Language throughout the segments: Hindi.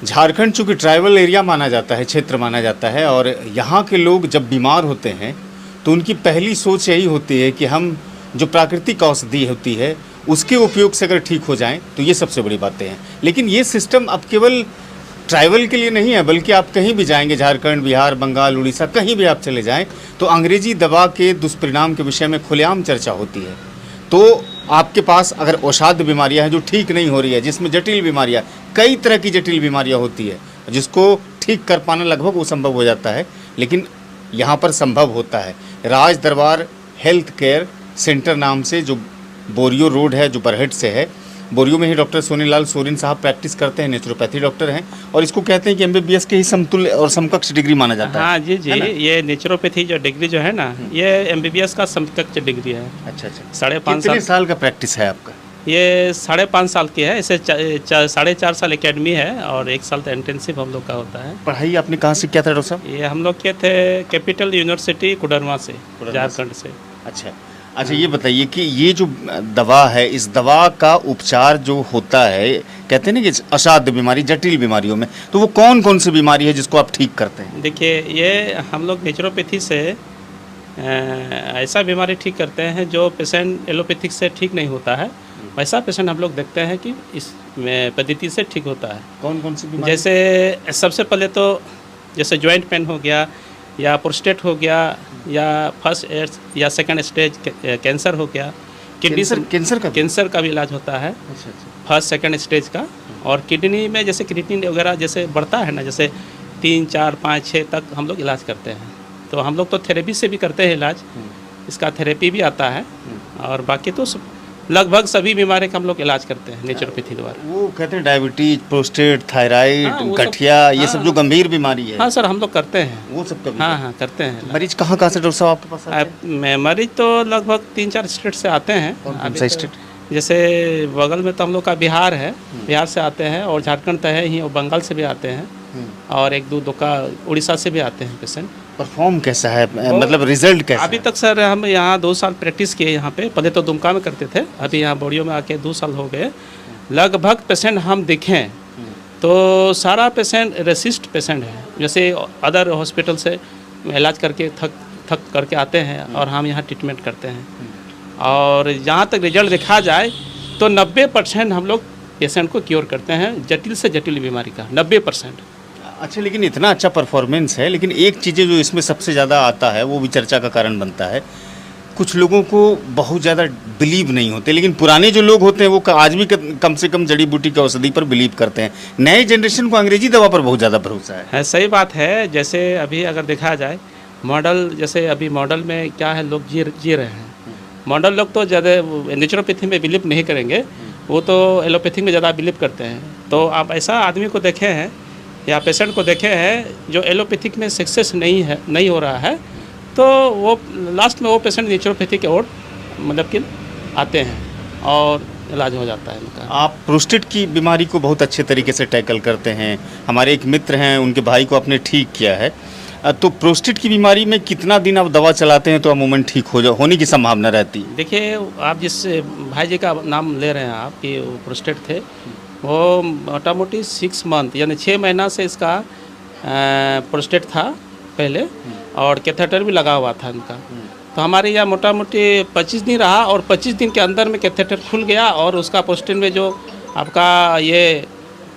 झारखंड चूँकि ट्राइबल एरिया माना जाता है, क्षेत्र माना जाता है, और यहाँ के लोग जब बीमार होते हैं तो उनकी पहली सोच यही होती है कि हम जो प्राकृतिक औषधि होती है उसके उपयोग से अगर ठीक हो जाएं तो ये सबसे बड़ी बातें हैं। लेकिन ये सिस्टम अब केवल ट्राइबल के लिए नहीं है, बल्कि आप कहीं भी जाएंगे, झारखंड, बिहार, बंगाल, उड़ीसा, कहीं भी आप चले जाएं तो अंग्रेजी दवा के दुष्परिणाम के विषय में खुलेआम चर्चा होती है। तो आपके पास अगर अवसाध्य बीमारियां हैं जो ठीक नहीं हो रही है, जिसमें जटिल बीमारियां, कई तरह की जटिल बीमारियां होती है, जिसको ठीक कर पाना लगभग वो संभव हो जाता है, लेकिन यहाँ पर संभव होता है। राज दरबार हेल्थ केयर सेंटर नाम से जो बोरियो रोड है, जो बरहेट से है, बोरियो में ही डॉक्टर सोनीलाल सोरेन साहब प्रैक्टिस करते हैं, नेचुरोपैथी डॉक्टर हैं, और इसको कहते हैं कि एमबीबीएस के ही समतुल्य और समकक्ष डिग्री माना जाता है। हाँ जी, ये नेचुरोपैथी जो डिग्री जो है ना, ये एमबीबीएस का समकक्ष डिग्री है। अच्छा। 5.5 साल का प्रैक्टिस है आपका? ये 5.5 साल की है। इसे 4.5 साल एकेडमी है और 1 साल तो इंटेंसिव हम लोग का होता है। पढ़ाई आपने कहाँ से किया था डॉक्टर साहब? ये हम लोग किए थे कैपिटल यूनिवर्सिटी कुडरमा से, झारखंड से। अच्छा, ये बताइए कि ये जो दवा है, इस दवा का उपचार जो होता है, कहते हैं ना कि असाध्य बीमारी, जटिल बीमारियों में, तो वो कौन कौन सी बीमारी है जिसको आप ठीक करते हैं? देखिए, ये हम लोग नेचुरोपैथी से ऐसा बीमारी ठीक करते हैं जो पेशेंट एलोपैथिक से ठीक नहीं होता है, वैसा पेशेंट हम लोग देखते हैं कि इस पद्धति से ठीक होता है। कौन कौन सी बीमारी? जैसे सबसे पहले तो जैसे जॉइंट पेन हो गया, या प्रोस्टेट हो गया, या फर्स्ट या सेकंड स्टेज कैंसर हो गया, कैंसर का भी इलाज होता है। फर्स्ट सेकंड स्टेज का। और किडनी में जैसे क्रिएटिनिन वगैरह जैसे बढ़ता है ना, जैसे 3, 4, 5, 6 तक हम लोग इलाज करते हैं। तो हम लोग तो थेरेपी से भी करते हैं इलाज, इसका थेरेपी भी आता है, और बाकी तो लगभग सभी बीमारी का हम लोग इलाज करते हैं नेचुरोपैथी द्वारा। वो कहते हैं डायबिटीज, प्रोस्टेट, थायराइड, गठिया, ये सब जो गंभीर बीमारी है। हाँ सर, हम लोग करते हैं वो सब कभी? हाँ करते हैं। मरीज कहाँ से डॉक्टर साहब आपके पास आते हैं? मरीज तो लगभग 3-4 स्टेट से आते हैं। कौन सा स्टेट? जैसे बगल में तो हम लोग का बिहार है, बिहार से आते हैं, और झारखंड तो है ही, और बंगाल से भी आते हैं, और 1-2 का उड़ीसा से भी आते हैं पेशेंट। परफॉर्म कैसा है, मतलब रिजल्ट कैसा? अभी तक सर हम यहाँ 2 साल प्रैक्टिस किए यहाँ पे। पहले तो दुमका में करते थे, अभी यहाँ बोरियो में आके 2 साल हो गए। लगभग पेशेंट हम देखें तो सारा पेशेंट रेसिस्ट पेशेंट है, जैसे अदर हॉस्पिटल से इलाज करके थक करके आते हैं, और हम यहाँ ट्रीटमेंट करते हैं। और जहाँ तक रिजल्ट देखा जाए तो 90% हम लोग पेशेंट को क्योर करते हैं, जटिल से जटिल बीमारी का 90%। अच्छा, लेकिन इतना अच्छा परफॉर्मेंस है, लेकिन एक चीज़ें जो इसमें सबसे ज़्यादा आता है वो भी चर्चा का कारण बनता है। कुछ लोगों को बहुत ज़्यादा बिलीव नहीं होते, लेकिन पुराने जो लोग होते हैं वो आज भी कम से कम जड़ी बूटी की औषधि पर बिलीव करते हैं। नए जनरेशन को अंग्रेजी दवा पर बहुत ज़्यादा भरोसा है। सही बात है। जैसे अभी अगर देखा जाए मॉडल, जैसे अभी मॉडल में क्या है, लोग जी रहे हैं। मॉडल लोग तो ज़्यादा नेचुरोपैथी में बिलीव नहीं करेंगे, वो तो एलोपैथी में ज़्यादा बिलीव करते हैं। तो आप ऐसा आदमी को देखे हैं या पेशेंट को देखे हैं जो एलोपैथिक में सक्सेस नहीं हो रहा है, तो वो लास्ट में वो पेशेंट नेचुरोपैथी के ओर मतलब कि आते हैं और इलाज हो जाता है उनका। आप प्रोस्टेट की बीमारी को बहुत अच्छे तरीके से टैकल करते हैं। हमारे एक मित्र हैं, उनके भाई को आपने ठीक किया है। तो प्रोस्टेट की बीमारी में कितना दिन आप दवा चलाते हैं तो अमूमन ठीक होने की संभावना रहती है? देखिए, आप जिस भाई जी का नाम ले रहे हैं आप कि वो प्रोस्टेट थे, वो मोटा मोटी 6 मंथ यानी 6 महीना से इसका प्रोस्टेट था पहले, और कैथेटर भी लगा हुआ था इनका। तो हमारे यहाँ मोटा मोटी 25 दिन रहा, और 25 दिन के अंदर में कैथेटर खुल गया, और उसका प्रोस्टेट में जो आपका ये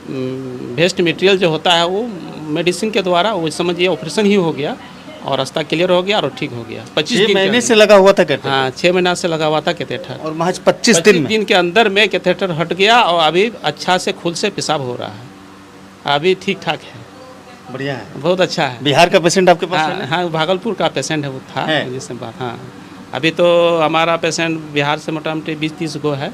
वेस्ट मटेरियल जो होता है वो मेडिसिन के द्वारा वो समझिए ऑपरेशन ही हो गया, और रास्ता क्लियर हो गया और ठीक हो गया। 25 महीने से लगा हुआ था कैथेटर? हाँ, 6 महीना से लगा हुआ था कैथेटर, और महज 25 दिन के अंदर में कैथेटर हट गया, और अभी अच्छा से खुद से पेशाब हो रहा है, अभी ठीक ठाक है। बढ़िया है, बहुत अच्छा है। बिहार का पेशेंट आपके पास है? हाँ, भागलपुर का पेशेंट है, वो था जिससे बात। हाँ, अभी तो हमारा पेशेंट बिहार से मोटा मोटी 20-30 गो है,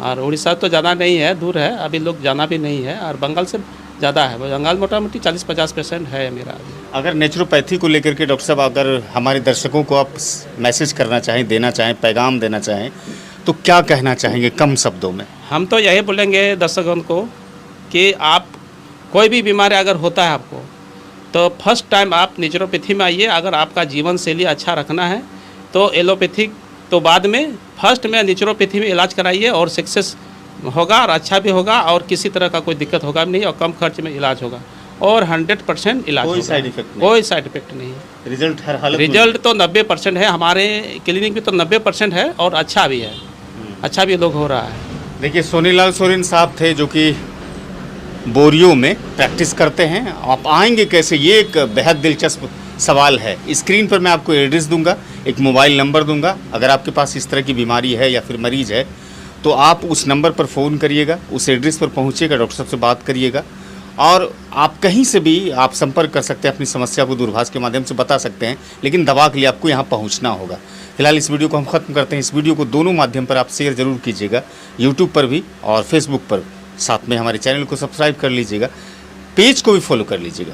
और उड़ीसा तो ज़्यादा नहीं है, दूर है, अभी लोग जाना भी नहीं है, और बंगाल से ज़्यादा है। बंगाल मोटा मोटी 40-50% है मेरा। अगर नेचुरोपैथी को लेकर के डॉक्टर साहब, अगर हमारे दर्शकों को आप मैसेज करना चाहें, देना चाहें, पैगाम देना चाहें, तो क्या कहना चाहेंगे कम शब्दों में? हम तो यही बोलेंगे दर्शकों को कि आप कोई भी बीमारी अगर होता है आपको, तो फर्स्ट टाइम आप नेचुरोपैथी में आइए। अगर आपका जीवन शैली अच्छा रखना है तो एलोपैथिक तो बाद में, फर्स्ट में नेचुरोपैथी में इलाज कराइए, और सक्सेस होगा और अच्छा भी होगा और किसी तरह का कोई दिक्कत होगा भी नहीं और कम खर्च में इलाज होगा और 100% इलाज कोई होगा। साइड इफेक्ट नहीं। कोई साइड इफेक्ट नहीं है। रिजल्ट हर हालत में रिजल्ट तो 90% है, हमारे क्लिनिक में तो 90% है और अच्छा भी है, अच्छा भी लोग हो रहा है। देखिए सोनीलाल सोरेन साहब थे जो कि बोरियो में प्रैक्टिस करते हैं। आप आएंगे कैसे, ये एक बेहद दिलचस्प सवाल है। स्क्रीन पर मैं आपको एड्रेस दूंगा, एक मोबाइल नंबर दूंगा। अगर आपके पास इस तरह की बीमारी है या फिर मरीज है तो आप उस नंबर पर फ़ोन करिएगा, उस एड्रेस पर पहुंचिएगा, डॉक्टर साहब से बात करिएगा और आप कहीं से भी आप संपर्क कर सकते हैं, अपनी समस्या को दूरभाष के माध्यम से बता सकते हैं, लेकिन दवा के लिए आपको यहाँ पहुँचना होगा। फिलहाल इस वीडियो को हम ख़त्म करते हैं। इस वीडियो को दोनों माध्यम पर आप शेयर ज़रूर कीजिएगा, यूट्यूब पर भी और फेसबुक पर। साथ में हमारे चैनल को सब्सक्राइब कर लीजिएगा, पेज को भी फॉलो कर लीजिएगा।